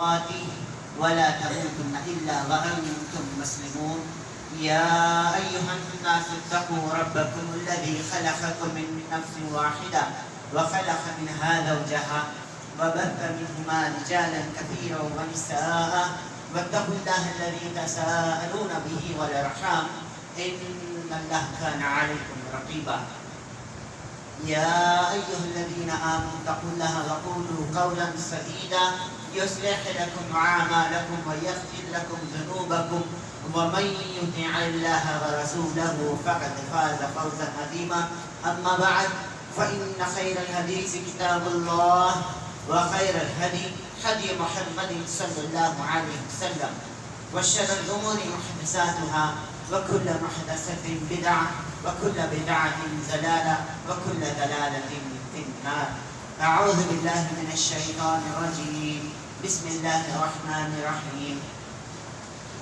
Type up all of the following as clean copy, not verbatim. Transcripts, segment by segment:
تقاته ولا تموتن إلا وأنتم مسلمون يا أيها الناس اتقوا ربكم الذي خلقكم من نفس واحدة وخلق منها زوجها وبث منهما رجالا كثيرا ونساء واتقوا الله الذي تساءلون به والأرحام إن الله كان عليكم رقيبا يا أيها الذين آمنوا اتقوا الله وقولوا قولا سديدا يصلح لكم أعمالكم ويغفر لكم ذنوبكم ومن يطع الله ورسوله فقد فاز فوزا عظيما أما بعد فإن خير الحديث كتاب الله وخير الهدي هدي محمد صلى الله عليه وسلم وشر الأمور محدثاتها وكل محدثة بدعة وكل بدعة ضلالة وكل ضلالة في النار أعوذ بالله من الشيطان الرجيم بسم الله الرحمن الرحيم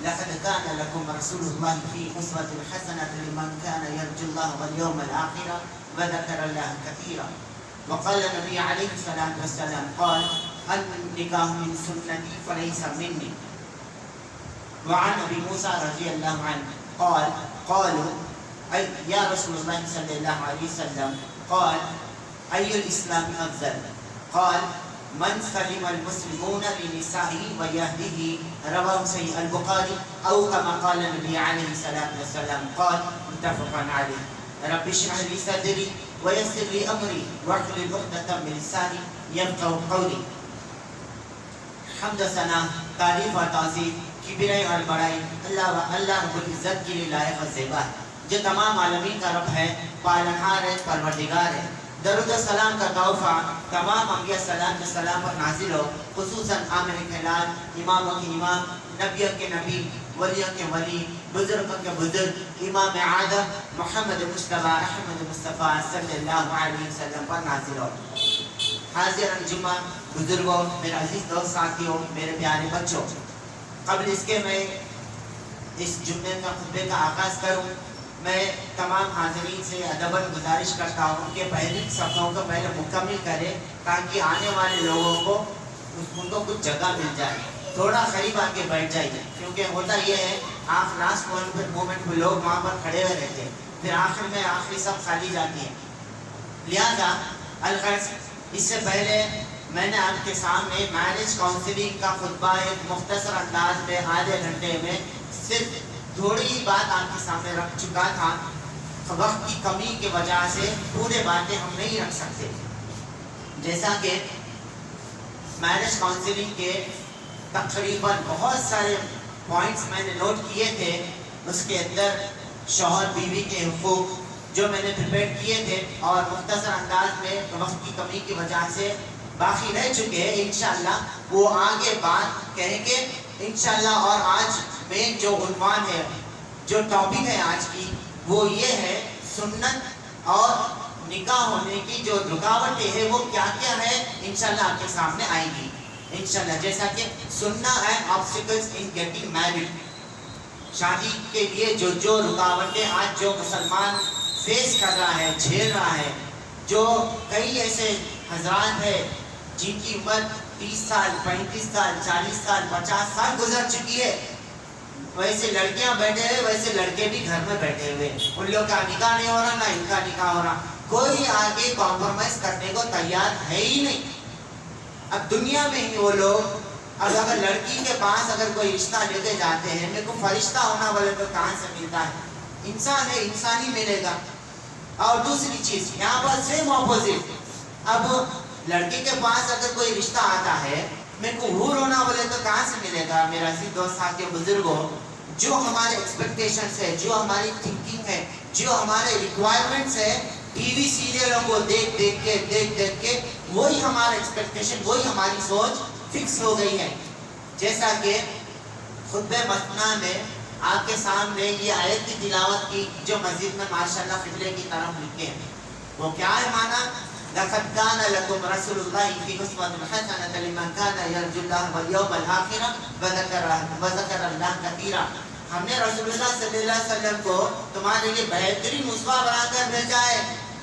لقد كان لكم رسول الله في أسوة حسنة لمن كان يرجو الله واليوم الآخر وذكر الله كثيرا وقال النبي عليه الصلاة والسلام قال النكاح من سنتي فليس مني وعن أبي موسى رضي الله عنه قال قالوا أي يا رسول الله صلى الله عليه وسلم قال أي الإسلام أفضل قال من سلم المسلمون بلسانه ويهده رواه صحيح البخاري أو كما قال النبي عليه الصلاة والسلام قال متفق عليه رب اشرح لي صدري ويسر لي أمري واحلل عقدة من لساني يفقهوا قولي حمد ثنا تعریف اور تعظیم کبریائی اور بڑائی اللہ رب العزت کے لیے لائق اور زیبا ہے جو تمام عالمین کا رب ہے، پالنہار ہے، پروردگار ہے۔ درود و سلام کا تحفہ تمام انبیاء سلام کے سلام پر نازل ہو، خصوصاً عامر خلال، اماموں کے امام، نبیوں کے نبی، ولیوں کے ولی، بزرگوں کے بزرگ، امام اعظم محمد مصطفیٰ احمد مصطفیٰ صلی اللہ علیہ وسلم پر نازل ہو۔ حاضر الجمعہ بزرگوں، میرے عزیز دوست ساتھیوں، میرے پیارے بچوں، قبل اس کے میں اس جمعے کا خطبے کا آغاز کروں، میں تمام حاضرین سے ادباً گزارش کرتا ہوں کہ پہلی صفحوں کو پہلے مکمل کرے تاکہ آنے والے لوگوں کو ان کو کچھ جگہ مل جائے، تھوڑا قریب آ کے بیٹھ جائیے، کیونکہ ہوتا یہ ہے آپ لاسٹ مومنٹ میں لوگ وہاں پر کھڑے ہوئے رہتے ہیں، پھر آخر میں آخری سب خالی جاتی ہیں۔ لہذا الغرض اس سے پہلے میں نے آپ کے سامنے میرج کاؤنسلنگ کا خطبہ ایک مختصر انداز میں آدھے گھنٹے میں صرف تھوڑی ہی بات آپ کے سامنے رکھ چکا تھا۔ وقت کی کمی کی وجہ سے پورے باتیں ہم نہیں رکھ سکتے، جیسا کہ میرج کاؤنسلنگ کے تقریباً بہت سارے پوائنٹس میں نے نوٹ کیے تھے، اس کے اندر شوہر بیوی کے حقوق جو میں نے پریپیئر کیے تھے اور مختصر انداز میں وقت کی کمی کی وجہ سے باقی رہ چکے ہیں، انشاءاللہ وہ آگے بات کہیں گے انشاءاللہ۔ اور آج میں جو عنوان ہے، جو ٹاپک ہے آج کی، وہ یہ ہے سنت اور نکاح ہونے کی جو رکاوٹیں ہیں وہ کیا کیا ہے، انشاءاللہ آپ کے سامنے آئیں گی انشاءاللہ۔ جیسا کہ سننا ہے obstacles in getting married، شادی کے لیے جو رکاوٹیں آج جو مسلمان فیس کر رہا ہے، جھیل رہا ہے، جو کئی ایسے حضرات ہیں جن کی عمر 30 سال 35 سال 40 سال 50 سال گزر چکی ہے، ویسے لڑکیاں بیٹھے ہوئے، ویسے لڑکے بھی گھر میں بیٹھے ہوئے، ان لوگ کا نکاح نہیں ہو رہا، نہ ان کا نکاح ہو رہا، کوئی آگے کمپرومائز کرنے کو تیار ہے ہی نہیں۔ اب دنیا میں ہی وہ لوگ، اب اگر لڑکی کے پاس اگر کوئی رشتہ لے کے جاتے ہیں، میرے کو فرشتہ ہونا والے تو کہاں سے ملتا ہے، انسان ہے، انسان ہی ملے گا۔ اور دوسری چیز یہاں پر سیم اپوزٹ، اب لڑکی کے پاس اگر کوئی رشتہ آتا ہے، میرے کو حور ہونا بولے تو کہاں سے ملے گا؟ میرا عزیز دوست ساتھی بزرگوں، جو ہمارے ایکسپیکٹیشنس ہے، جو ہماری تھنکنگ ہے، جو ہمارے ریکوائرمنٹس ہے، ٹی وی سیریلوں کو دیکھ کے وہی ہمارا ایکسپیکٹیشن، وہی ہماری سوچ فکس ہو گئی ہے۔ جیسا کہ خطبہ مثنیٰ میں آپ کے سامنے یہ آیت کی تلاوت کی جو مسجد میں ماشاءاللہ قبلے کی طرف لکھے ہیں، وہ کیا ہے معنی؟ لقد كان لكم رسول الله في أسوة حسنة لمن كان يرجو الله واليوم الآخر وذكر الله كثيرا۔ ہم نے رسول اللہ صلی اللہ علیہ وسلم کو تمہارے لیے بہترین اسوہ بنا کر بھیجا ہے،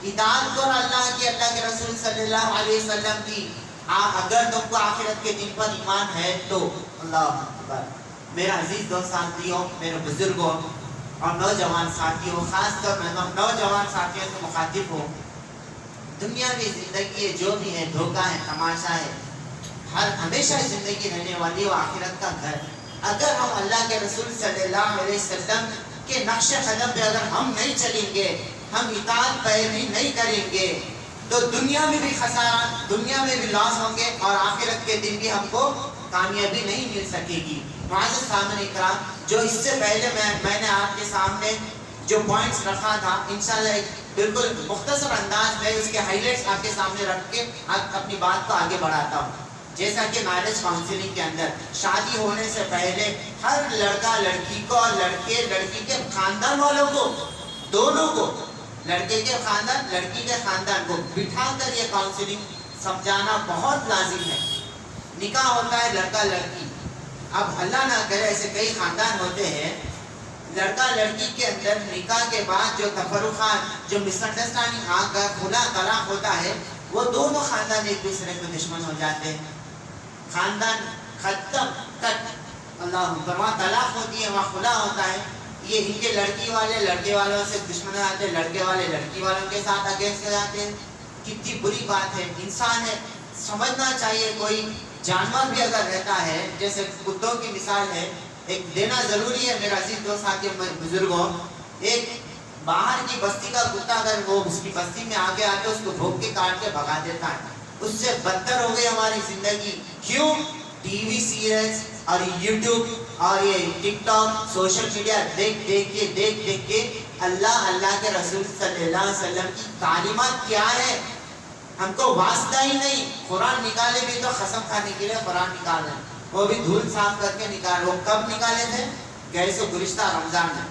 اطاعت کرو اللہ کی، اللہ کے رسول صلی اللہ علیہ وسلم کی، اگر تم کو آخرت کے دن پر ایمان ہے تو اللہ اکبر۔ میرا عزیز دوست ساتھیوں، میرے بزرگوں اور نوجوان ساتھیوں، خاص طور پر نوجوان ساتھیوں سے مخاطب ہوں، دنیا کی زندگی جو بھی ہے دھوکہ ہے، تماشا ہے، ہمیشہ زندگی رہنے والی وہ آخرت کا گھر۔ اگر ہم اللہ کے رسول صلی اللہ علیہ وسلم کے نقش قدم پہ اگر ہم نہیں چلیں گے، ہم اطاعت پیروی نہیں کریں گے، تو دنیا میں بھی خسارہ، دنیا میں بھی لاس ہوں گے، اور آخرت کے دن بھی ہم کو کامیابی نہیں مل سکے گی۔ معزز سامعین اکرام، جو اس سے پہلے میں نے آپ کے سامنے جو پوائنٹس رکھا تھا، انشاءاللہ ایک بالکل مختصر انداز میں اس کے ہائی لائٹس آپ کے سامنے رکھ کے اپنی بات کو آگے بڑھاتا ہوں۔ جیسا کہ میرج کاؤنسلنگ کے اندر شادی ہونے سے پہلے ہر لڑکا لڑکی کو اور لڑکے لڑکی کے خاندان والوں کو، دونوں کو، لڑکے کے خاندان لڑکی کے خاندان کو بٹھا کر یہ کاؤنسلنگ سمجھانا بہت لازم ہے۔ نکاح ہوتا ہے لڑکا لڑکی، اب اللہ نہ کرے ایسے کئی خاندان ہوتے ہیں، لڑکا لڑکی کے اندر نکاح کے بعد جو تفرقات، جو مس انڈرسٹینڈنگ آ کر کھلا طلاق ہوتا ہے، وہ دونوں خاندان ایک دوسرے کو دشمن ہو جاتے ہیں، خاندان ختم کٹ، اللہ اکبر، وہاں طلاق ہوتی ہے، وہاں کھلا ہوتا ہے، یہ ان کے لڑکی والے لڑکے والوں سے دشمن ہو جاتے ہیں، لڑکے والے لڑکی والوں کے ساتھ اگینسٹ ہو جاتے ہیں۔ کتنی بری بات ہے، انسان ہے، سمجھنا چاہیے کوئی جانور بھی اگر رہتا ہے، جیسے کتوں کی مثال ہے، ایک دینا ضروری ہے میرا عزیز دوست ساتھی بزرگوں، ایک باہر کی بستی کا کتا اگر وہ اس کی بستی میں آگے آتے اس کو بھوک کے کاٹ کے بھگا دیتا ہے، اس سے بدتر ہو گئی ہماری زندگی۔ کیوں؟ ٹی وی سیریلز اور یوٹیوب اور یہ ٹک ٹاک، سوشل میڈیا دیکھ کے اللہ کے رسول صلی اللہ علیہ وسلم کی تعلیمات کیا ہے ہم کو واسطہ ہی نہیں۔ قرآن نکالے بھی تو قسم کھانے کے لیے قرآن نکالے، وہ بھی دھول صاف کر کے نکالے۔ وہ کب نکالے تھے؟ گئے سو گزشتہ رمضان میں،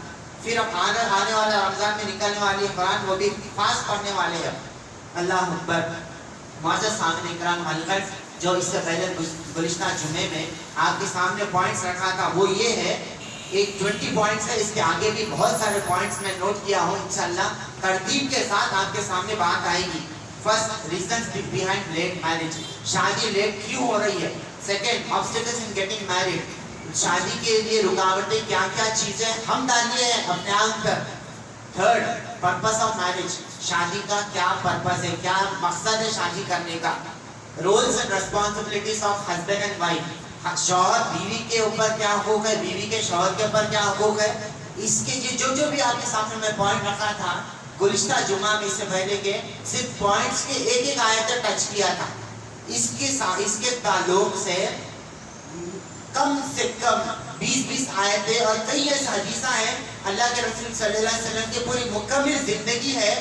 پھر اب آنے والا رمضان میں نکلنے والی قرآن، وہ بھی فاسٹ پڑھنے والے ہیں۔ اللہ اکبر۔ معزز سامعین اکرام، حلقہ جو اس سے پہلے گزشتہ جمعے میں آپ کے سامنے پوائنٹس رکھا تھا وہ یہ ہے، ایک 20 پوائنٹس ہے، اس کے آگے بھی بہت سارے پوائنٹس میں نوٹ کیا ہوں، انشاءاللہ ترتیب کے ساتھ آپ کے سامنے بات آئے گی۔ First, reasons behind late marriage, شادی لیٹ کیوں ہو رہی ہے۔ Second, obstacles in getting married, شادی کے لیے رکاوٹیں کیا کیا چیزیں ہم ڈالیے ہیں اپنے آپ پر۔ تھرڈ، پرپس آف میرج، شادی کا کیا پرپس ہے، کیا مقصد ہے شادی کرنے کا۔ Roles and responsibilities of husband and wife, شوہر بیوی کے اوپر کیا حقوق ہے، بیوی کے شوہر کے اوپر کیا حقوق ہے۔ اس کے جو بھی آپ کے سامنے میں پوائنٹ رکھا تھا گزشتہ جمعہ میں، اس سے پہلے کے صرف پوائنٹس کے ایک آیت ٹچ کیا تھا۔ اس کے تعلق سے کم 20 آیتیں اور کئی ایسے حدیثیں ہیں، اللہ کے رسول صلی اللہ علیہ وسلم کی پوری مکمل زندگی ہے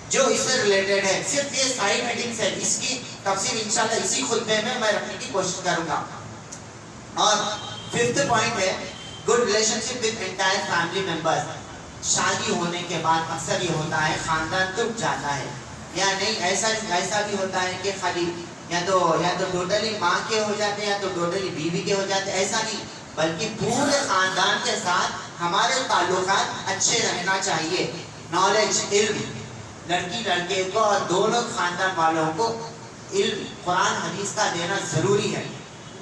جو اس سے ریلیٹڈ ہے۔ صرف یہ سائیڈ ہیڈنگز ہے، اس کی تفصیل انشاءاللہ اسی خطبے میں رکھنے کی کوشش کروں گا۔ اور ففتھ پوائنٹ ہے good relation ship with entire family members. شادی ہونے کے بعد اکثر یہ ہوتا ہے خاندان ٹوٹ جاتا ہے، یا نہیں ایسا بھی ہوتا ہے کہ خالی یا تو ٹوٹلی ماں کے ہو جاتے ہیں یا تو ٹوٹلی بیوی کے ہو جاتے ہیں، ایسا نہیں، بلکہ پورے خاندان کے ساتھ ہمارے تعلقات اچھے رہنا چاہیے۔ نالج، علم، لڑکی لڑکے کو اور دونوں خاندان والوں کو علم قرآن حدیث کا دینا ضروری ہے۔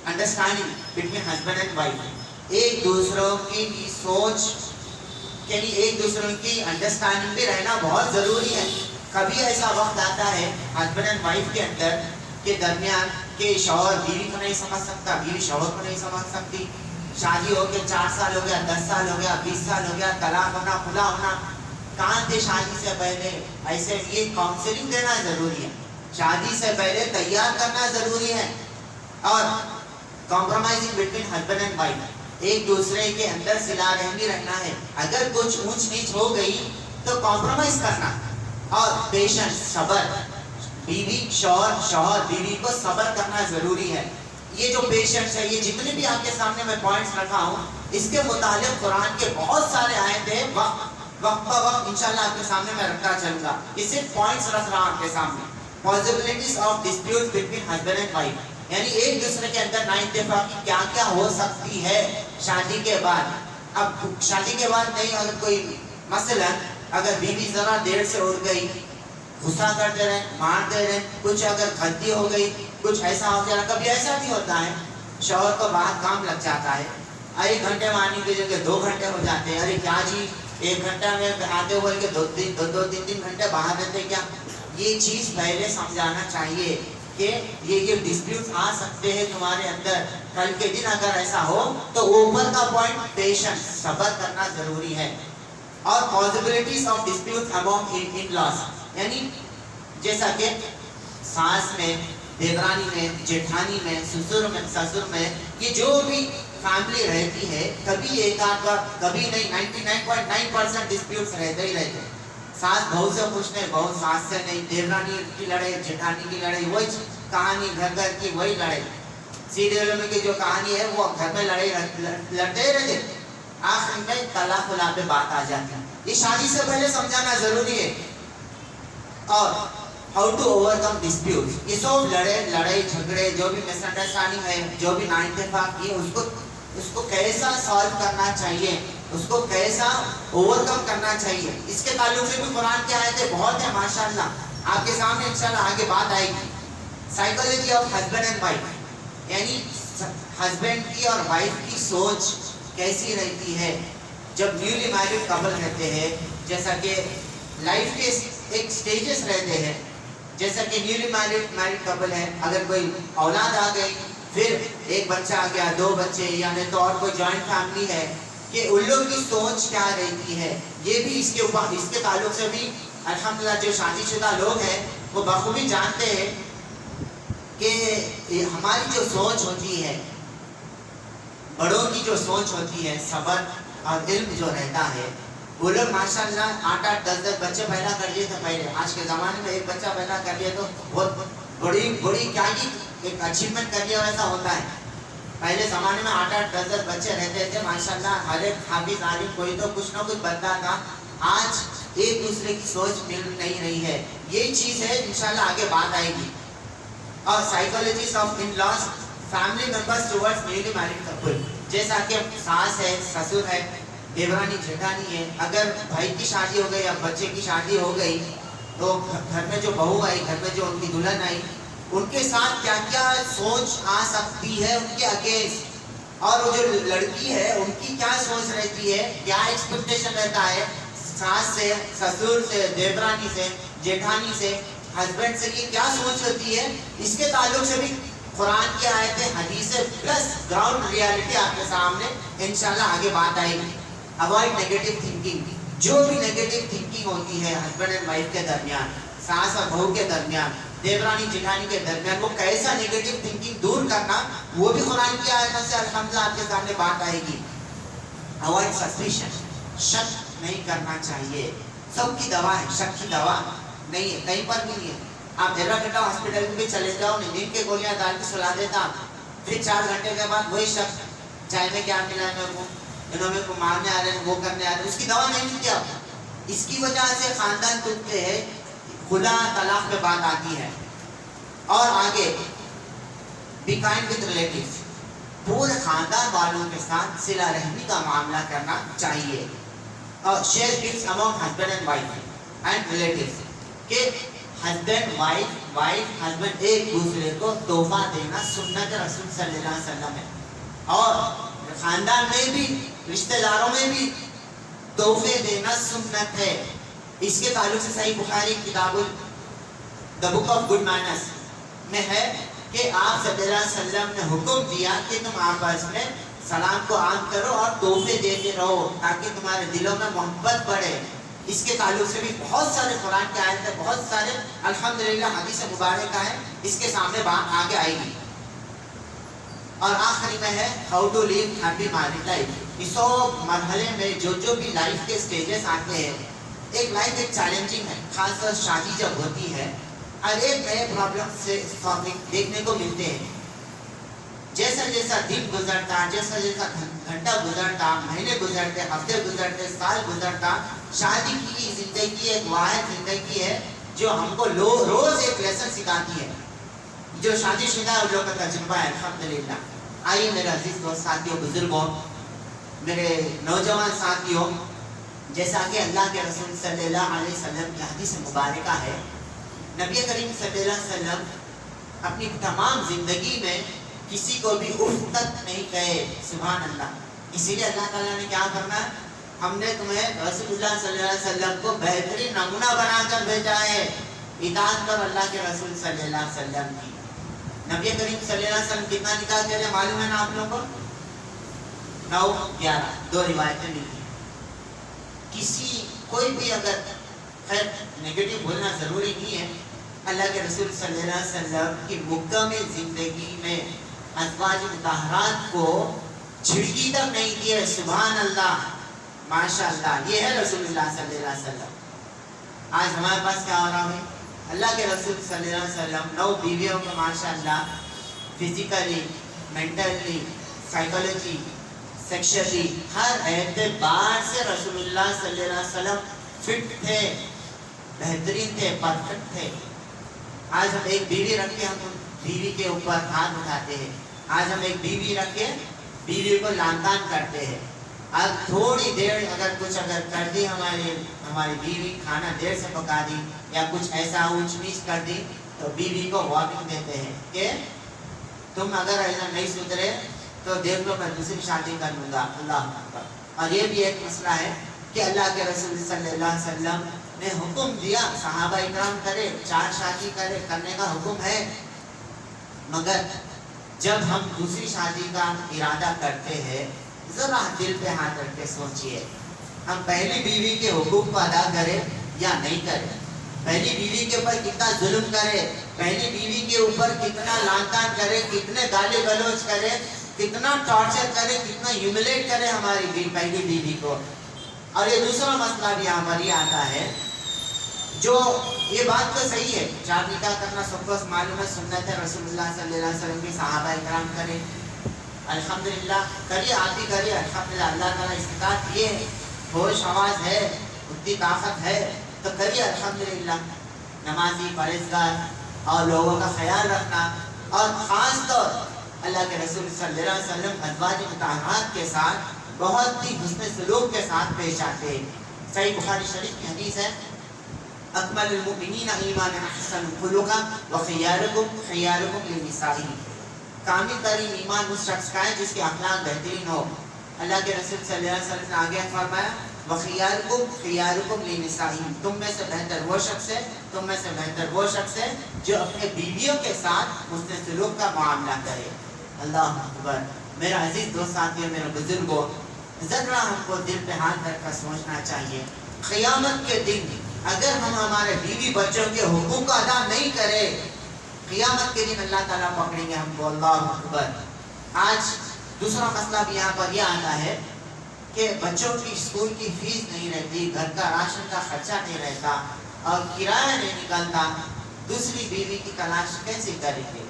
Understanding between husband and wife, ایک دوسروں کی سوچ یعنی ایک دوسروں کی انڈرسٹینڈنگ بھی رہنا بہت ضروری ہے۔ کبھی ایسا وقت آتا ہے ہسبینڈ اینڈ وائف کے اندر کے درمیان کہ شوہر بیوی کو نہیں سمجھ سکتا، بیوی شوہر کو نہیں سمجھ سکتی، شادی ہو کے 4 سال ہو گیا، 10 سال ہو گیا، 20 سال ہو گیا، طلاق ہونا، کھلا ہونا، کہاں تھے شادی سے پہلے؟ ایسے یہ کاؤنسلنگ دینا ضروری ہے، شادی سے پہلے تیار کرنا ضروری ہے۔ اور compromising between husband and wife, ایک دوسرے کے اندر صلہ رحمی رکھنا ہے، اگر کچھ اونچ نیچ ہو گئی تو کمپرومائز کرنا، اور پیشنس، صبر، بیوی شوہر بیوی کو صبر کرنا ضروری ہے۔ یہ جو پیشنس ہے، یہ جتنے بھی آپ کے سامنے میں پوائنٹس رکھا ہوں، اس کے متعلق قرآن کے بہت سارے آیت ہیں، وقت بہ وقت انشاءاللہ آپ کے سامنے میں رکھتا چلوں گا، یہ صرف پوائنٹس رکھ رہا ہوں آپ کے سامنے۔ Possibilities of dispute between husband and wife, یعنی ایک دوسرے کے اندر نااتفاقی کیا کیا ہو سکتی ہے شادی کے بعد۔ اب شادی کے بعد نہیں، اگر کوئی مثلا اگر بیوی ذرا دیر سے اٹھ گئی غصہ کرتے رہے، مارتے رہے، کچھ اگر غلطی ہو گئی، کچھ ایسا ہو گیا، کبھی ایسا بھی ہوتا ہے شوہر کو باہر کام لگ جاتا ہے، 1 گھنٹے میں آنے کی جگہ 2 گھنٹے ہو جاتے ہیں، ارے کیا جی 1 گھنٹہ میں آتے ہوئے کہ 2-3 گھنٹے باہر رہتے کیا؟ یہ چیز پہلے سمجھانا چاہیے کہ یہ ڈسپیوٹ آ سکتے ہیں تمہارے اندر، کل کے دن اگر ایسا ہو تو اوپر کا پوائنٹ پیشنس، صبر کرنا ضروری ہے۔ اور پاسبلٹیز آف ڈسپیوٹ امونگ ان لاس، یعنی جیسا کہ ساس میں، دیورانی میں، جیٹھانی میں، سسر میں، یہ جو بھی فیملی رہتی ہے، کبھی ایک آدھ بار، کبھی نہیں، 99.9% ڈسپیوٹس رہتے ہی رہتے ہیں۔ ساس بہو سے خوش نہیں، بہو ساس سے نہیں، دیورانی کی لڑائی، جیٹھانی کی لڑائی، وہی کہانی گھر کی، وہی لڑائی سیریلوں میں کی جو کہانی ہے وہ گھر میں لڑائی لڑتے ہی رہتے، آخر میں طلاق خلا پہ بات آ جاتی ہے۔ یہ شادی سے پہلے سمجھانا ضروری ہے۔ اور how to overcome dispute, یہ سب لڑائی جھگڑے، جو بھی مس انڈرسٹینڈنگ ہے، جو بھی نااتفاق ہے، اس کو کیسا سالو کرنا چاہیے، اس کو کیسا اوور کم کرنا چاہیے، اس کے تعلق سے بھی قرآن کی آیتیں بہت ہیں ماشاءاللہ، آپ کے سامنے انشاءاللہ آگے بات آئے گی۔ Psychology of husband and wife, یعنی ہسبینڈ کی اور وائف کی سوچ کیسی رہتی ہے جب نیولی میرڈ کپل رہتے ہیں۔ جیسا کہ لائف کے ایک سٹیجز رہتے ہیں، جیسا کہ نیولی میرڈ کپل ہے، اگر کوئی اولاد آ گئی، پھر ایک بچہ آ گیا، 2 بچے، یعنی تو اور کوئی جوائنٹ فیملی ہے، کہ ان لوگ کی سوچ کیا رہتی ہے، یہ بھی اس کے تعلق سے بھی الحمدللہ جو شادی شدہ لوگ ہیں وہ بخوبی جانتے ہیں کہ ہماری جو سوچ ہوتی ہے، بڑوں کی جو سوچ ہوتی ہے، صبر اور علم جو رہتا ہے، وہ لوگ ماشاءاللہ 8-8 10-10 بچے پیدا کر لیے تھے پہلے۔ آج کے زمانے میں ایک بچہ پیدا کر لیا تو بہت بڑی کیا کی ایک اچیومنٹ کر لیا ویسا ہوتا ہے۔ پہلے زمانے میں 8-8 10-10 بچے رہتے تھے ماشاءاللہ، ہر ایک حافظ عالم کوئی تو کچھ نہ کچھ بنتا تھا۔ آج ایک دوسرے کی سوچ مل نہیں رہی ہے، یہ چیز ہے انشاءاللہ آگے بات آئے گی۔ اور psychologies of in laws family members towards newly married couple, جیسا کہ ساس ہے، سسر ہے، دیورانی جیٹھانی ہے، اگر بھائی کی شادی ہو گئی یا بچے کی شادی ہو گئی تو گھر میں جو بہو آئی، گھر میں جو ان کی دلہن آئی، ان کے ساتھ کیا کیا سوچ آ سکتی ہے ان کے اگینسٹ، اور وہ جو لڑکی ہے ان کی کیا سوچ رہتی ہے، کیا ایکسپیکٹیشن رہتا ہے ساس سے، سسر سے، دیورانی سے، جیٹھانی سے، ہسبینڈ سے، کی کیا سوچ ہوتی ہے، اس کے تعلق سے بھی قرآن کی آیتیں، حدیثیں پلس گراؤنڈ ریالٹی آپ کے سامنے انشاءاللہ آگے بات آئے گی۔ اوائڈ نیگیٹو تھنکنگ، جو بھی نیگیٹو تھنکنگ ہوتی ہے ہسبینڈ اینڈ وائف کے درمیان، ساس اور بہو کے درمیان، دیورانی جیٹھانی کے درمیان، وہ کیسا نیگیٹو تھنکنگ دور کرنا، وہ بھی قرآن کی آیتوں سے الحمدللہ آپ کے سامنے بات آئے گی۔ اوائڈ سسپیشن، شک نہیں کرنا چاہیے، سب کی دوا ہے، شک کی دوا نہیں ہے، کہیں پر بھی نہیں ہے۔ آپ ایراکٹا ہاسپٹل میں بھی چلے جاؤ، نیند کے گولیاں ڈال کے سلا دیتا، پھر 4 گھنٹے کے بعد وہی شک، چائے میں کیا ملا ہے میرے کو، انہوں نے کو مارنے آ رہے ہیں، وہ کرنے آ رہے ہیں، اس کی دوا نہیں ملتی آپ۔ اس کی وجہ سے خاندان ٹوٹتے ہیں، خدا طلاق پہ بات آتی ہے۔ اور آگے بی کائنڈ وتھ ریلیٹیوز، پورے خاندان والوں کے ساتھ صلہ رحمی کا معاملہ کرنا چاہیے۔ اور share gifts امونگ husband and wife and relatives, کہ ہسبینڈ وائف ہسبینڈ ایک دوسرے کو تحفہ دینا سنت رسول صلی اللہ علیہ وسلم ہے، اور خاندان میں بھی، رشتہ داروں میں بھی تحفے دینا سنت ہے۔ اس کے تعلق سے صحیح بخاری کتاب دا بک آف گڈ مینرز میں ہے کہ آپ صلی اللہ علیہ وسلم نے حکم دیا کہ تم آپس میں سلام کو عام کرو اور تحفے دیتے رہو تاکہ تمہارے دلوں میں محبت بڑھے۔ اس کے تعلق سے بھی بہت سارے قرآن کے آیت ہیں، بہت سارے الحمدللہ حدیث مبارکہ ہیں، اس کے سامنے بات آگے آئے گی۔ اور آخری میں ہے how to live happy married life. اس مرحلے میں جو بھی لائف کے سٹیجز آتے ہیں، ایک لائف ایک چیلنجنگ ہے، خاص طور شادی جب ہوتی ہے، ہر ایک نئے پرابلم سے دیکھنے کو ملتے ہیں۔ جیسا جیسا دن گزرتا، جیسا جیسا گھنٹہ گزرتا، مہینے گزرتے، ہفتے گزرتے، سال گزرتا، شادی کی زندگی ایک واحد زندگی ہے جو ہم کو روز ایک لیسن سکھاتی ہے۔ جو شادی شدہ ہے ان لوگوں کا تجربہ ہے الحمدللہ۔ آئیے میرے عزیز دوست ساتھیوں، بزرگوں، میرے نوجوان ساتھیوں، جیسا کہ اللہ کے رسول صلی اللہ علیہ وسلم کی حدیث مبارکہ ہے نبی کریم صلی اللہ علیہ وسلم اپنی تمام زندگی میں کسی کو بھی اف تک نہیں کہے، سبحان اللہ۔ اسی لیے اللہ تعالیٰ نے کیا کرنا ہے، ہم نے تمہیں رسول اللہ صلی اللہ علیہ وسلم کو بہترین نمونہ بنا کر بھیجا ہے، اطاعت کر اللہ کے رسول صلی اللہ علیہ وسلم کی۔ نبی کریم صلی اللہ علیہ وسلم کتنا نکاح کیا ہے معلوم ہے نا آپ لوگوں کو؟ 9 11 2 روایتیں ملتی ہیں۔ کسی کوئی بھی اگر خیر نیگیٹو بولنا ضروری نہیں ہے، اللہ کے رسول صلی اللہ علیہ وسلم کی مکمل زندگی میں ازواج مطہرات کو چھڑکی تک نہیں دی ہے، سبحان اللہ، ماشاء اللہ۔ یہ ہے رسول اللہ صلی اللہ علیہ وسلم۔ آج ہمارے پاس کیا ہو رہا ہے؟ اللہ کے رسول صلی اللہ علیہ وسلم 9 بیویوں کو ماشاء اللہ فزیکلی، مینٹلی، سائیکالوجی، سیکشلی ہر اعتبار سے رسول اللہ صلی اللہ علیہ وسلم فٹ تھے، بہترین تھے، پرفیکٹ تھے۔ آج ہم ایک بیوی رکھ کے ہم بیوی کے اوپر ہاتھ اٹھاتے ہیں، آج ہم ایک بیوی رکھ کے بیوی کو لان تان کرتے ہیں۔ اب تھوڑی دیر اگر کچھ کر دی ہماری بیوی، کھانا دیر سے پکا دی یا کچھ ایسا اونچ نیچ کر دی تو بیوی کو وارننگ دیتے ہیں کہ تم اگر ایسا نہیں سدھرے تو دیکھ لو میں دوسری شادی کر لوں گا، اللہ اکبر۔ اور یہ بھی ایک مسئلہ ہے کہ اللہ کے رسول صلی اللہ علیہ وسلم نے حکم دیا صحابہ اکرام کرے، 4 شادی کرنے کا حکم ہے، مگر جب ہم دوسری شادی کا ارادہ کرتے ہیں ذرا دل پہ ہاتھ رکھ کے سوچئے، ہم پہلی بیوی کے حقوق کو ادا کریں یا نہیں کریں، پہلی بیوی کے اوپر کتنا ظلم کرے، پہلی بیوی کے اوپر کتنا لان تان کرے، کتنے گالی گلوچ کرے، کتنا ٹارچر کرے، کتنا ہیوملیٹ کرے ہماری پہلی بیوی کو۔ اور یہ دوسرا مسئلہ بھی یہاں پر یہ آتا ہے، جو یہ بات تو صحیح ہے 4 نکاح کرنا سب کو معلوم ہے، سنت ہے، رسول اللہ صلی اللہ علیہ وسلم کی صحابہ اکرام کریں، الحمدللہ کریے، آپ بھی کریے، الحمدللہ اللہ تعالیٰ استطاعت دیے ہے، ہوش آواز ہے، اتنی طاقت ہے تو کریے الحمدللہ۔ نمازی، پرہیزگار اور لوگوں کا خیال رکھنا، اور خاص طور اللہ کے رسول صلی اللہ علیہ وسلم ازواج مطہرات کے ساتھ بہت ہی حسن سلوک کے ساتھ پیش آتے ہیں۔ صحیح بخاری شریف کی حدیث ہے، اکمل المؤمنین ایمانا احسن خلقا وخیارکم خیارکم لنسائہم۔ کامل ترین ایمان اس شخص کا ہے جس کے اخلاق بہترین ہو۔ اللہ کے رسول صلی اللہ علیہ وسلم نے آگے فرمایا وخیارکم خیارکم لنسائہم، تم میں سے بہتر وہ شخص ہے، تم میں سے بہتر وہ شخص ہے جو اپنے بیویوں کے ساتھ حسن سلوک کا معاملہ کرے۔ اللہ اکبر۔ میرا عزیز دوست ساتھیوں، میرے بزرگوں، ذرا ہم کو دل پہ ہاتھ رکھ کر سوچنا چاہیے، قیامت کے دن اگر ہم ہمارے بیوی بچوں کے حقوق کو ادا نہیں کرے، قیامت کے دن اللہ تعالیٰ پکڑیں گے ہم کو، اللہ اکبر۔ آج دوسرا مسئلہ بھی یہاں پر یہ آتا ہے کہ بچوں کی اسکول کی فیس نہیں رہتی، گھر کا راشن کا خرچہ نہیں رہتا اور کرایہ نہیں نکلتا، دوسری بیوی کی تلاش کیسے کریں گے؟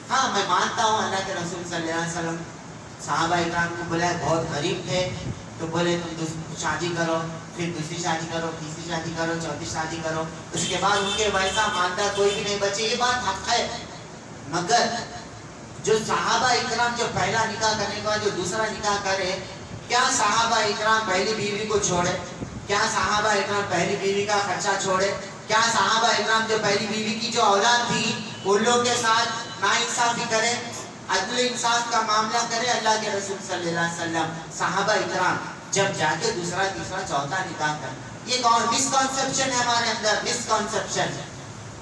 ہاں میں مانتا ہوں اللہ کے رسول صلی اللہ علیہ وسلم صحابہ اکرام کو بولا بہت غریب تھے تو بولے تم شادی کرو، پھر دوسری شادی کرو، تیسری شادی کرو، چوتھی شادی کرو، اس کے بعد ان کے ویسا ماندہ کوئی بھی نہیں بچے، یہ بات حق ہے۔ مگر جو صحابہ اکرام جو پہلا نکاح کرنے کے بعد جو دوسرا نکاح کرے، کیا صحابہ اکرام پہلی بیوی کو چھوڑے؟ کیا صحابہ اکرام پہلی بیوی کا خرچہ چھوڑے؟ کیا صحابہ اکرام جو پہلی بیوی کی جو اولاد تھی ان لوگ کے ساتھ ناانصافی کرے، عدل انصاف کا معاملہ کرے؟ اللہ کے رسول صلی اللہ علیہ وسلم صحابہ اکرام جب جا کے دوسرا تیسرا چوتھا نکاح کر، یہ مسکنسپشن ہے ہمارے اندر، مسکنسپشن۔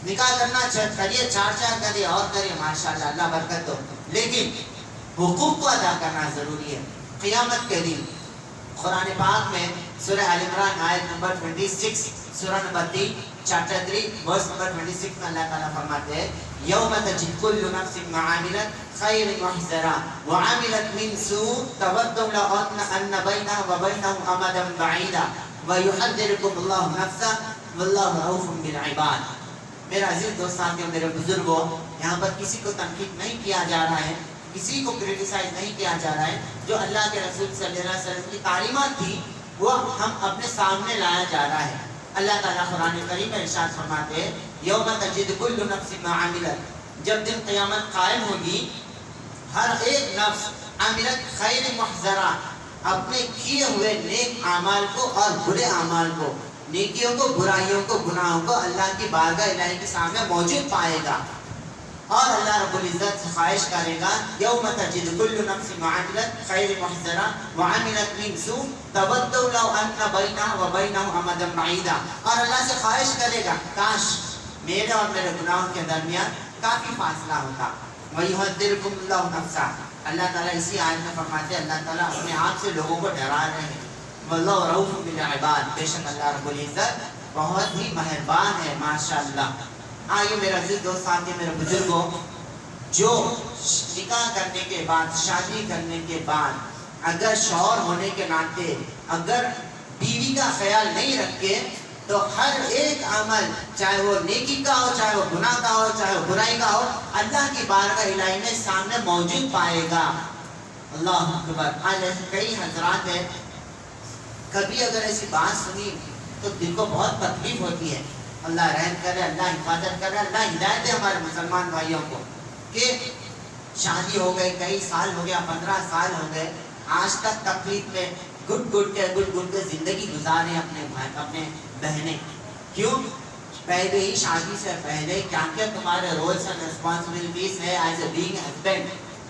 نکاح کرنا کریے، 4 کریے اور کریے، ماشاءاللہ اللہ برکت دو، لیکن حقوق کو ادا کرنا ضروری ہے۔ قیامت کے دن قرآن پاک میں سورہ آل عمران آیت نمبر 26، سورہ نمبر 3 چیپٹر 3 ورس نمبر 26 میں اللہ تعالیٰ فرماتے ہیں یوم تجد کل نفس ما عملت خیر محضرا وعملت من سوء تود لو ان بینها وبینه امدا بعیدا ویحذرکم اللہ نفسا واللہ رؤوف بالعباد۔ میرا عزیز دوست ساتھیوں، میرے بزرگوں، یہاں پر کسی کو تنقید نہیں کیا جا رہا ہے، کسی کو کرٹیسائز نہیں کیا جا رہا ہے، جو اللہ کے رسول صلی اللہ علیہ وسلم کی تعلیمات تھی وہ ہم اپنے سامنے لایا جا رہا ہے۔ اللہ تعالیٰ قرآن کریم میں ارشاد فرماتے ہیں یوم تجد کل نفس ما عملت، جب دن قیامت قائم ہوگی ہر ایک نفس عملت خیر محضرا، اپنے کیے ہوئے نیک اعمال کو اور برے اعمال کو، نیکیوں کو برائیوں کو گناہوں کو اللہ کی بارگاہ الہی کے سامنے موجود پائے گا. اور اللہ رب العزت خواہش کرے گا یوم تجد کل نفس ما عملت خیر محضرا وعملت من سوء تود لو ان بینہ و بینہ امدا بعیدا. اور اللہ سے خواہش کرے گا کاش میرے اور میرے گناہوں کے درمیان کافی فاصلہ ہوتا. وَيُحَذِّرُكُمُ اللَّهُ نَفْسَهُ. اللہ تعالیٰ اسی آیت میں فرماتے ہیں اللہ تعالیٰ اپنے آپ سے لوگوں کو ڈرا رہے ہیں. وَاللَّهُ رَءُوفٌ بِالْعِبَادِ. بے شک اللہ رب العزت بہت ہی مہربان ہے ماشاءاللہ. آئیے میرے عزیز دوست ساتھی میرے بزرگوں، جو نکاح کرنے کے بعد شادی کرنے کے بعد اگر شوہر ہونے کے ناطے اگر بیوی کا خیال نہیں رکھے تو ہر ایک عمل چاہے وہ نیکی کا ہو، چاہے وہ گناہ کا ہو، چاہے وہ برائی کا ہو، اللہ کی بارگاہ الہی میں سامنے موجود پائے گا. اللہ اکبر. آج ایسے کئی حضرات ہیں کبھی اگر ایسی بات سنی تو دل کو بہت تکلیف ہوتی ہے. اللہ رحم کرے، اللہ حفاظت کرے، اللہ ہدایت دے ہمارے مسلمان بھائیوں کو کہ شادی ہو گئی، کئی سال ہو گیا، 15 سال ہو گئے، آج تک تکلیف میں گٹ گٹ کے زندگی گزارے اپنے بہنیں. کیوں؟ پہلے ہی شادی سے پہلے کیا کیا تمہارے رولس اینڈ ریسپانسبلٹیز ہے ایز اے بینگ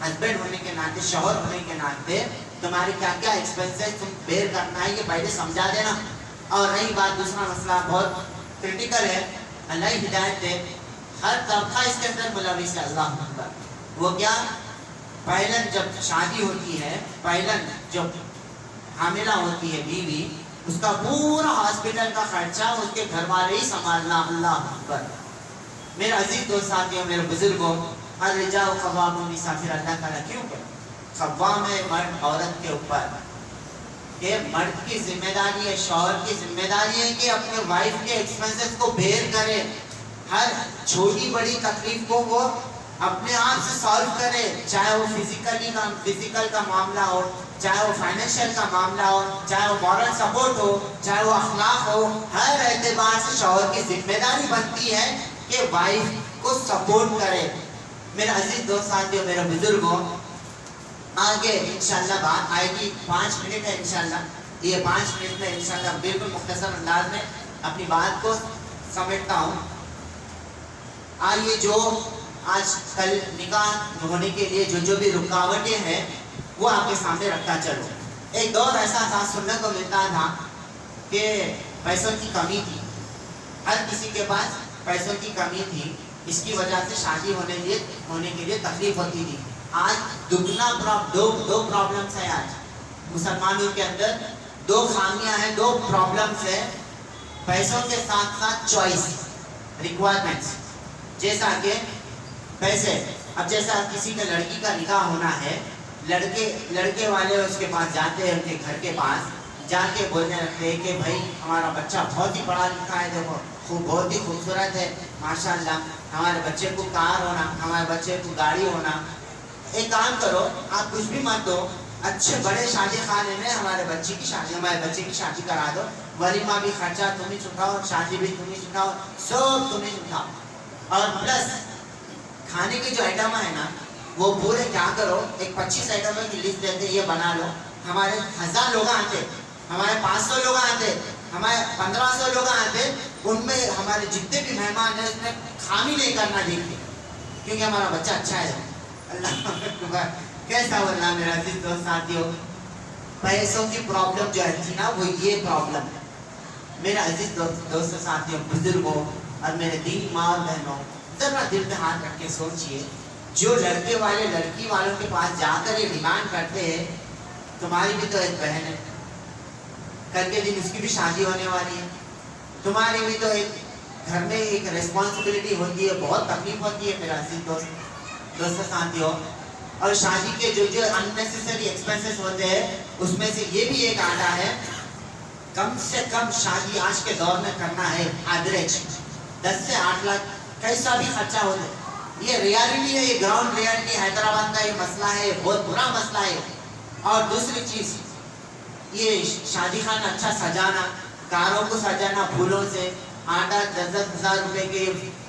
ہسبینڈ ہونے کے ناطے، شوہر ہونے کے ناطے تمہاری کیا کیا ایکسپینسز تم بیئر کرنا ہے یہ پہلے سمجھا دینا. اور رہی بات دوسرا مسئلہ بہت کرٹیکل ہے، اللہ ہدایت دے، ہر طبقہ اس کے اندر ملوث ہے. اللہ اکبر. وہ کیا؟ پہلے جب شادی ہوتی ہے، پہلے جب حاملہ ہوتی ہے بیوی، اس کا پورا ہاسپٹل کا خرچہ اس کے گھر والے ہی سنبھالنا. اللہ اکبر. میرے عزیز دوست ساتھیوں میرے بزرگوں، الرجال قوامون النساء. پھر اللہ تعالیٰ کیوں کہ قوام ہے مرد عورت کے اوپر، کہ مرد کی ذمہ داری ہے، شوہر کی ذمہ داری ہے کہ اپنے وائف کے ایکسپینسز کو بیئر کرے. ہر چھوٹی بڑی تکلیف کو وہ اپنے آپ سے سالو کرے، چاہے وہ فزیکل کا معاملہ ہو، چاہے وہ فائنینشیل کا معاملہ ہو، چاہے وہ مورل سپورٹ ہو، چاہے وہ اخلاق ہو. ہر اعتبار سے شوہر کی ذمہ داری بنتی ہے کہ وائف کو سپورٹ کرے. میرے عزیز دوست ساتھیوں میرے بزرگوں، آگے انشاءاللہ بات آئے گی. 5 منٹ ہے انشاءاللہ. یہ 5 منٹ میں انشاءاللہ بالکل مختصر انداز میں اپنی بات کو سمیٹتا ہوں. آئیے جو آج کل نکاح ہونے کے لیے جو بھی رکاوٹیں ہیں وہ آپ کے سامنے رکھتا چلو. ایک دور ایسا تھا سننے کو ملتا تھا کہ پیسوں کی کمی تھی، ہر کسی کے پاس پیسوں کی کمی تھی، اس کی وجہ سے شادی ہونے کے لیے تکلیف ہوتی تھی. آج دو پرابلمس ہیں. آج مسلمانوں کے اندر 2 خامیاں ہیں، 2 پرابلمس ہیں. پیسوں کے ساتھ ساتھ چوائس، ریکوائرمنٹس. جیسا کہ پیسے، اب جیسا کسی کا لڑکی کا نکاح ہونا ہے، لڑکے والے اس کے پاس جاتے ہیں، ان کے گھر کے پاس جا کے بولنے لگتے ہیں کہ بھائی ہمارا بچہ بہت ہی پڑھا لکھا ہے، دیکھو بہت ہی خوبصورت ہے ماشاءاللہ، ہمارے بچے کو کار ہونا، ہمارے بچے کو گاڑی ہونا. ایک کام کرو، آپ کچھ بھی مت دو، اچھے بڑے شادی خانے میں ہمارے بچے کی شادی کرا دو، ولیمہ بھی خرچہ تم ہی چکاؤ، شادی بھی تم ہی چکاؤ، سب تم ہی چکاؤ. اور پلس کھانے کے جو آئٹم ہے نا وہ پورے کیا کرو، ایک 25 آئٹموں کی لسٹ دیتے، یہ بنا لو. ہمارے 1000 لوگ آتے، ہمارے 500 لوگ آتے، ہمارے 1500 لوگ آتے، ان میں ہمارے جتنے بھی مہمان ہیں اس میں خامی نہیں کرنا دیکھتے، کیونکہ ہمارا بچہ اچھا ہے. اللہ کیسا ہونا میرا عزیز دوست ساتھیوں. پیسوں کی پرابلم جو ہے تھی نا وہ یہ پرابلم. میرے عزیز دوست ساتھیوں بزرگوں اور میرے دینی ماں اور بہنوں، ذرا دل پہ ہاتھ رکھ کے سوچئے، جو لڑکے والے لڑکی والوں کے پاس جا کر یہ ڈیمانڈ کرتے ہیں، تمہاری بھی تو ایک بہن ہے، کل کے دن اس کی بھی شادی ہونے والی ہے، تمہاری بھی تو ایک گھر میں ایک ریسپانسبلٹی ہوتی ہے، بہت تکلیف ہوتی ہے میرا عزیز دوست ساتھیوں. اور شادی کے جو اننیسیسری ایکسپینسز ہوتے ہیں اس میں سے یہ بھی ایک آدھا ہے، کم سے کم شادی آج کے دور میں کرنا ہے ایوریج 10 سے 8 لاکھ کیسا بھی خرچہ ہوتا ہے. یہ ریالٹی ہے، یہ گراؤنڈ ریالٹی حیدرآباد کا یہ مسئلہ ہے، بہت برا مسئلہ ہے. اور دوسری چیز یہ شادی خانہ اچھا سجانا، کاروں کو سجانا پھولوں سے، 8-10 ہزار روپے کے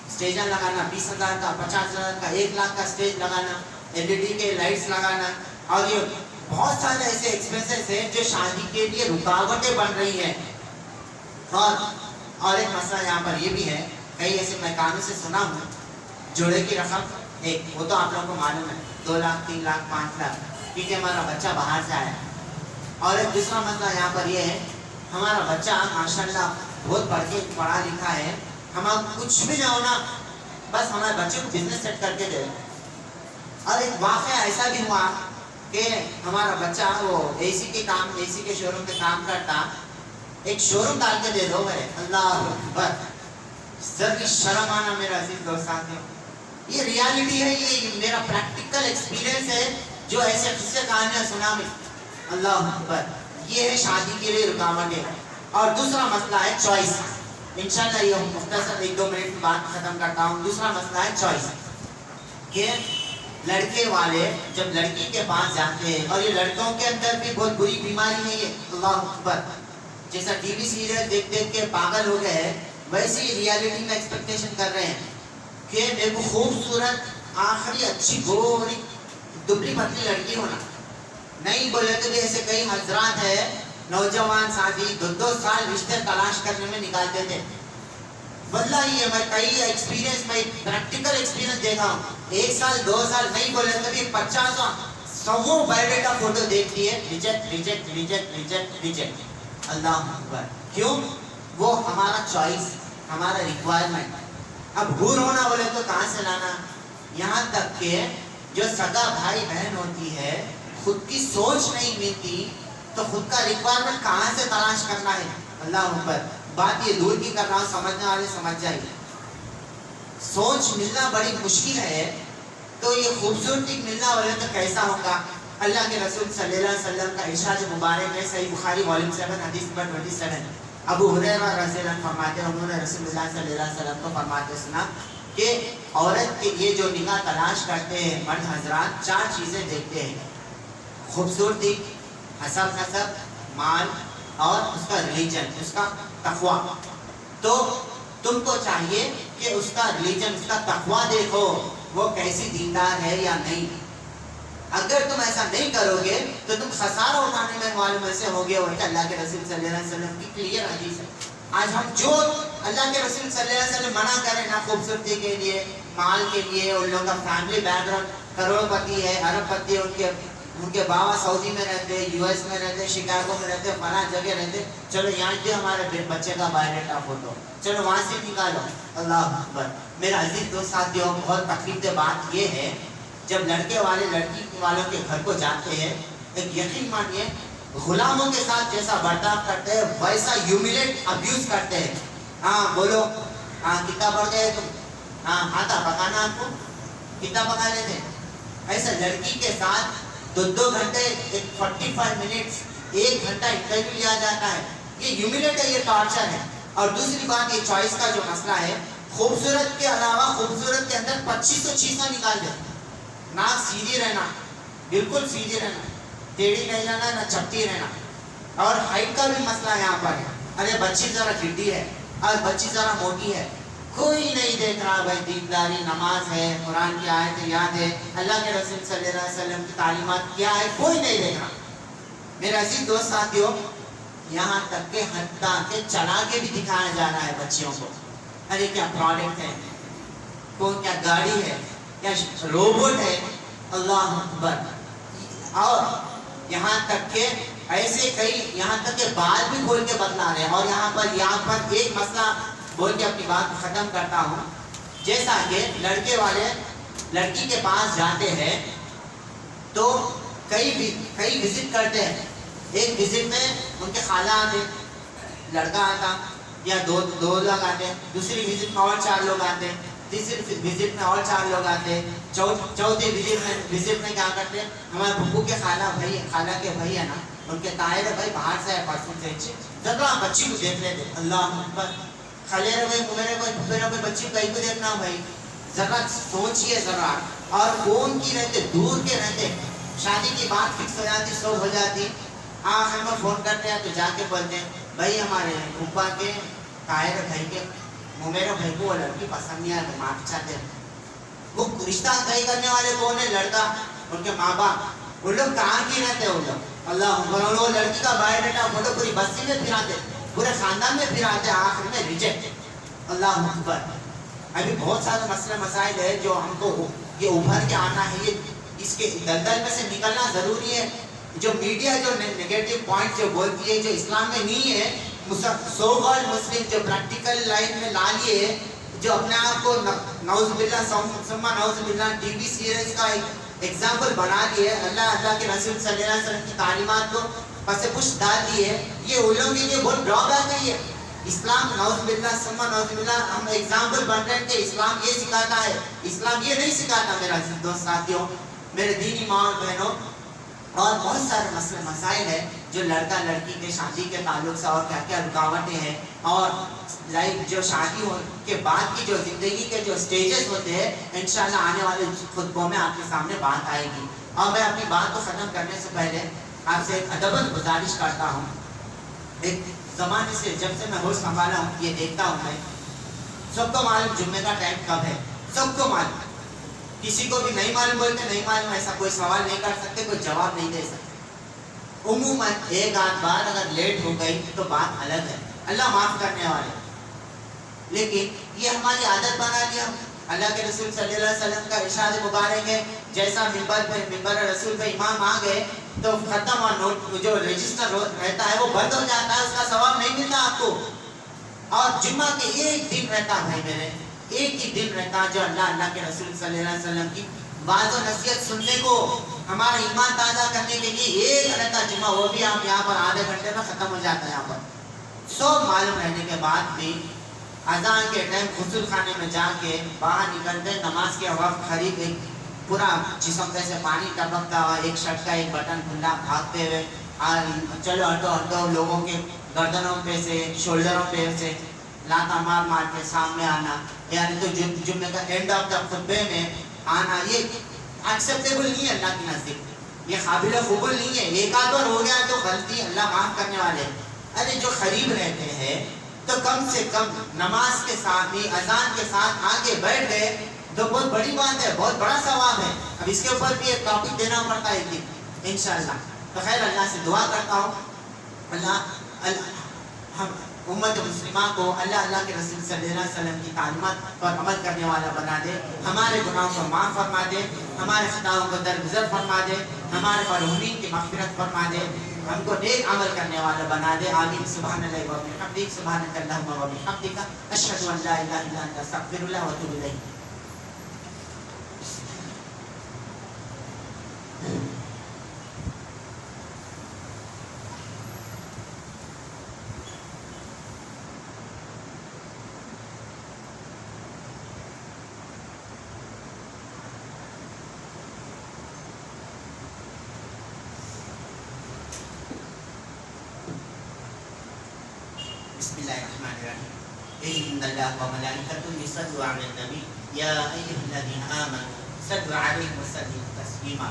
اسٹیجر لگانا، 20,000 کا 50,000 کا 1 لاکھ کا اسٹیج لگانا، LED کے لائٹس لگانا، اور یہ بہت سارے ایسے ایکسپینسز ہیں جو شادی کے لیے رکاوٹیں بن رہی ہیں. اور ایک مسئلہ یہاں پر یہ بھی ہے، کئی ایسے میں کانوں سے سنا ہوں، جوڑے کی رقم ایک، وہ تو آپ لوگوں کو معلوم ہے 2 لاکھ 3 لاکھ 5 لاکھ، کیونکہ ہمارا بچہ باہر سے آیا ہے۔ اور ایک دوسرا مسئلہ یہاں پر یہ ہے، ہمارا بچہ ماشاءاللہ بہت پڑھا لکھا ہے، ہمارا کچھ بھی نہ ہونا، بس ہمارے بچے کو بزنس سیٹ کر کے دے۔ اور ایک واقعہ ایسا بھی ہوا کہ ہمارا بچہ وہ اے سی کے شو روم کے کام کرتا، ایک شو روم ڈال کے دے دو ہے، اللہ اکبر، ذرا شرم آنا میرا عزیز دوست ساتھیوں، یہ ریالٹی ہے، یہ میرا پریکٹیکل ایکسپیرینس ہے، جو ایسے قصے کہانیاں سنا میں، اللہ اکبر، یہ ہے شادی کے لیے رکاوٹیں۔ اور دوسرا مسئلہ ہے چوائس، انشاءاللہ یہ مختصر 1-2 منٹ کی بات ختم کرتا ہوں۔ دوسرا مسئلہ ہے چوائس، کہ لڑکے والے جب لڑکی کے پاس جاتے ہیں، اور یہ لڑکوں کے اندر بھی بہت بری بیماری ہے یہ، اللہ اکبر، جیسا ٹی وی سیریل دیکھ دیکھ کے پاگل ہو گئے ہیں، ویسے ہی ریالٹی میں ایکسپیکٹیشن کر رہے ہیں کہ میرے کو خوبصورت آخری اچھی گوری دبلی پتلی لڑکی ہونا، نہیں بولے تو بھی ایسے کئی حضرات ہیں نوجوان ساتھی 2 سال رشتے تلاش کرنے میں نکالتے تھے، واللہ یہ میں کئی ایکسپیرینس میں پریکٹیکل ایکسپیرینس دیکھا ہوں، 1 سال 2 سال نہیں بولے تو بھی 50 بایو ڈیٹا فوٹو دیکھتی ہے، reject reject reject reject reject, اللہ اکبر، کیوں؟ وہ ہمارا چوائس، ہمارا ریکوائرمنٹ۔ اب حور ہونا بولے تو کہاں سے لانا، یہاں تک کہ جو سگا بھائی بہن ہوتی ہے، خود کی سوچ نہیں ملتی تو خود کا ریکوائرمنٹ کہاں سے تلاش کرنا ہے، اللہ اکبر، بات یہ دور کی کر رہا ہوں، سمجھنے والے سمجھ جائیے، سوچ ملنا بڑی مشکل ہے، تو یہ خوبصورتی ملنا بولے تو کیسا ہوگا؟ اللہ کے رسول صلی اللہ علیہ وسلم کا ارشاد مبارک ہے، صحیح بخاری والیوم 7 حدیث نمبر 27، ابو ہریرہ رضی اللہ عنہ فرماتے ہیں، انہوں نے رسول اللہ صلی اللہ علیہ وسلم کو فرماتے سنا کہ عورت کے لیے جو نگاہ تلاش کرتے ہیں مرد حضرات، 4 چیزیں دیکھتے ہیں، خوبصورتی، حسب نسب، مال، اور اس کا ریلیجن، اس کا تقویٰ۔ تو تم کو چاہیے کہ اس کا ریلیجن، اس کا تقویٰ دیکھو، وہ کیسی دیندار ہے یا نہیں۔ اگر تم ایسا نہیں کرو گے تو تم خسارہ اٹھانے میں معلوم ایسے ہوگے، وہ کہ اللہ کے رسول صلی اللہ علیہ وسلم کی کلیئر حدیث ہے۔ آج ہم جو اللہ کے رسول صلی اللہ علیہ وسلم منع کریں نا، خوبصورتی کے لیے، مال کے لیے، ان لوگوں کا فیملی بیک گراؤنڈ کروڑ پتی ہے، ارب پتی ہے، ان کے بابا سعودی میں رہتے، یو ایس میں رہتے، شکاگو میں رہتے، فلاں جگہ رہتے، چلو یہاں دے ہمارے بچے کا بایو ڈیٹا فوٹو، چلو وہاں سے نکالو، اللہ اکبر۔ میرا عزیز دوست ساتھیوں، بہت تکلیف دہ بات یہ ہے، جب لڑکے والے لڑکی والوں کے گھر کو جاتے ہیں، ایک یقین مانیے غلاموں کے ساتھ جیسا برتاؤ کرتے ہیں ویسا ہیوملیٹ ابیوز کرتے ہیں۔ ہاں بولو، ہاں کتنا پڑھ گئے تم، ہاں آتا پکانا آپ کو، کتنا پکا لیتے؟ ایسا لڑکی کے ساتھ 2 گھنٹے، 45 منٹس، 1 گھنٹہ انٹرویو لیا جاتا ہے، یہ ہیوملیٹ ہے، یہ ٹارچر ہے۔ اور دوسری بات، یہ چوائس کا جو مسئلہ ہے، خوبصورت کے علاوہ خوبصورت کے اندر 2500 چیزیں نکال دیں، ناک سیدھی رہنا، بالکل سیدھی رہنا، ٹیڑھی نہیں رہنا، نہ چپٹی رہنا۔ اور ہائٹ کا بھی مسئلہ یہاں پر ہے، ارے بچی ذرا گڈی ہے اور بچی ذرا موٹی ہے، کوئی نہیں دیکھ رہا بھائی، دینداری، نماز ہے، قرآن کی آیت یاد ہے، اللہ کے رسول صلی اللہ علیہ وسلم کی تعلیمات کیا ہے، کوئی نہیں دیکھ رہا۔ میرے عزیز دوست ساتھیوں، یہاں تک کہ حتیٰ کہ چلا کے بھی دکھایا جا رہا ہے بچیوں کو، ارے کیا پروڈکٹ ہے، کون کیا گاڑی ہے، کیا روبوٹ ہے، اللہ اکبر۔ اور یہاں تک کہ ایسے کئی، یہاں تک کہ بال بھی کھول کے بتلا رہے ہیں۔ اور یہاں پر ایک مسئلہ بول کے اپنی بات ختم کرتا ہوں، جیسا کہ لڑکے والے لڑکی کے پاس جاتے ہیں تو کئی وزٹ کرتے ہیں، ایک وزٹ میں ان کے خالہ آتے، لڑکا آتا، یا دو لوگ آتے، دوسری وزٹ میں اور 4 لوگ آتے، تیسری وزٹ میں اور 4 لوگ آتے، چوتھے وزٹ میں کیا کرتے ہیں، ہمارے بھپو کے خالہ کے بھائی ہے نا، ان کے تائے بھائی باہر سے آئے پرسوں سے، ذرا بچی کو دیکھ لیتے، اللہ اکبر، خلیرے بھائی میرے کوئی پھپھیرے کوئی بچی کہیں کو دیکھنا بھائی، ذرا سوچئے ذرا۔ اور کون کی رہتے، دور کے رہتے، شادی کی بات فکس ہو جاتی، سو ہو جاتی، آخر میں فون کرتے ہیں تو جا کے بولتے ہیں بھائی ہمارے پھوپھا کے تائے بھائی کے میرے بھائی کو وہ لڑکی پسند نہیں آئے، معافی چاہتے ہیں۔ وہ رشتہ طے کرنے والے کون ہے؟ لڑکا، ان کے ماں باپ، ان لوگ کہاں کی رہتے ہیں، ان لوگ اللہ، وہ لڑکی کا بایو ڈیٹا فوٹو پوری بستی میں پھراتے، پورے خاندان میں پھر آتے آخر میں ریجیکٹ. اللہ اکبر. ابھی بہت سارے مسئلے مسائل ہے جو ہم کو یہ ابھر کے آنا ہے, یہ اس کے دلدل میں سے نکلنا ضروری ہے. جو میڈیا جو نیگیٹو پوائنٹ جو بولتی ہے جو اسلام میں نہیں ہے, سو کالڈ مسلم جو پریکٹیکل لائف میں لا لیے, جو اپنے آپ کو نعوذ باللہ ثم نعوذ باللہ ٹی وی سیریز کا ایگزامپل بنا لیے, اللہ کے رسول صلی اللہ علیہ وسلم کی تعلیمات کو پس پش ڈال دیے, یہ ان لوگوں کے لیے بہت ڈرا بیک ہے. یہ اسلام نعوذ باللہ ثم نعوذ باللہ ہم ایگزامپل بن رہے ہیں کہ اسلام یہ سکھاتا ہے, اسلام یہ نہیں سکھاتا. میرا دوست ساتھیوں, میرے دینی ماں اور بہنوں, اور بہت سارے مسئلے مسائل ہیں جو لڑکا لڑکی کے شادی کے تعلق سے اور کیا کیا رکاوٹیں ہیں, اور لائک جو شادی کے بعد کی جو زندگی کے جو سٹیجز ہوتے ہیں, انشاءاللہ آنے والے خطبوں میں آپ کے سامنے بات آئے گی. اور میں اپنی بات کو ختم کرنے سے پہلے آپ سے ایک ادباً گزارش کرتا ہوں. ایک زمانے سے جب سے میں ہوش سنبھالا ہوں یہ دیکھتا ہوں میں, سب کو معلوم جمعے کا ٹائم کب ہے, سب کو معلوم. کسی کو بھی نہیں معلوم بولتے نہیں معلوم, ایسا کوئی سوال نہیں کر سکتے, کوئی جواب نہیں دے سکتے. عموماً ایک آدھ بار اگر لیٹ ہو گئی تو بات الگ ہے, اللہ معاف کرنے والے. لیکن یہ ہماری عادت بنا لیا. اللہ کے رسول صلی اللہ علیہ وسلم کا ارشاد مبارک ہے, جیسا ممبر رسول پہ امام آ گئے تو ختم, اور نوٹ جو رجسٹر رہتا ہے وہ بند ہو جاتا ہے, اس کا ثواب نہیں ملتا آپ کو. اور جمعہ کے ایک دن رہتا بھائی میرے, ایک ہی دن رہتا جو اللہ کے رسول صلی اللہ علیہ وسلم کی واعظ و نصیحت سننے کو, ہمارا ایمان تازہ کرنے کے لیے ایک رہتا جمعہ, وہ بھی آپ یہاں پر آدھے گھنٹے میں ختم ہو جاتا ہے. یہاں پر سب معلوم رہنے کے بعد بھی اذان کے ٹائم غسل خانے میں جا کے باہر نکلتے, نماز کے وقت قریب ایک پورا جسم پہ سے پانی ٹپکتا ہوا, ایک شرٹ کا ایک بٹن کھلا, بھاگتے ہوئے چلو ہٹو ہٹو, لوگوں کے گردنوں پہ سے شولڈروں پہ سے لاتا مار مار کے سامنے آنا, یعنی تو جمعے کا اینڈ آف دا خطبے میں آنا, یہ ایکسیپٹیبل نہیں ہے اللہ کی نزدیک, یہ قابل قبول نہیں ہے. ایک آدھ بار ہو گیا تو غلطی, اللہ معاف کرنے والے. ارے جو قریب رہتے ہیں تو کم سے کم نماز کے ساتھ بھی اذان کے ساتھ آگے بیٹھ گئے تو بہت بڑی بات ہے, بہت بڑا ثواب ہے. اب اس کے اوپر بھی ایک ٹاپک دینا پڑتا ہے ایک دن انشاءاللہ. تو خیر اللہ سے دعا کرتا ہوں اللہ ہم امت مسلمہ کو اللہ کے رسول صلی اللہ علیہ وسلم کی تعلیمات پر عمل کرنے والا بنا دے, ہمارے گناہوں کو معاف فرما دے, ہمارے خطاؤں کو درگزر فرما دے, ہمارے مرحومین کی مغفرت فرما دے, ہم کو نیک عمل کرنے والا بنا دے. آمین. سبحان اللہ و بحمدہ, سبحانک اللہم و بحمدک, اشہد ان لا الہ الا انت, استغفر اللہ و اتوب الیہ. بسم الله الرحمن الرحيم. إن الله وملائكته يصلوا على النبي يا أيها الذين آمنوا صلوا عليه وسلموا تسليما.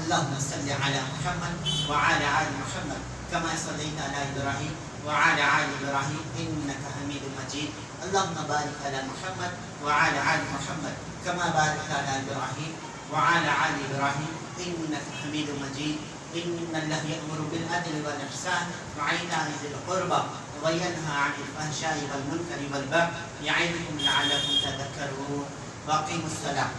اللهم صل على محمد وعلى آل محمد كما صليت على إبراهيم وعلى آل إبراهيم إنك حميد مجيد. اللهم بارك على محمد وعلى آل محمد كما باركت على إبراهيم وعلى آل إبراهيم إنك حميد مجيد. إن الله يأمر بالعدل والإحسان وإيتاء ذي القربى وينهى عن الفحشاء والمنكر والبغي يعظكم لعلكم تذكرون. وأقيموا الصلاة.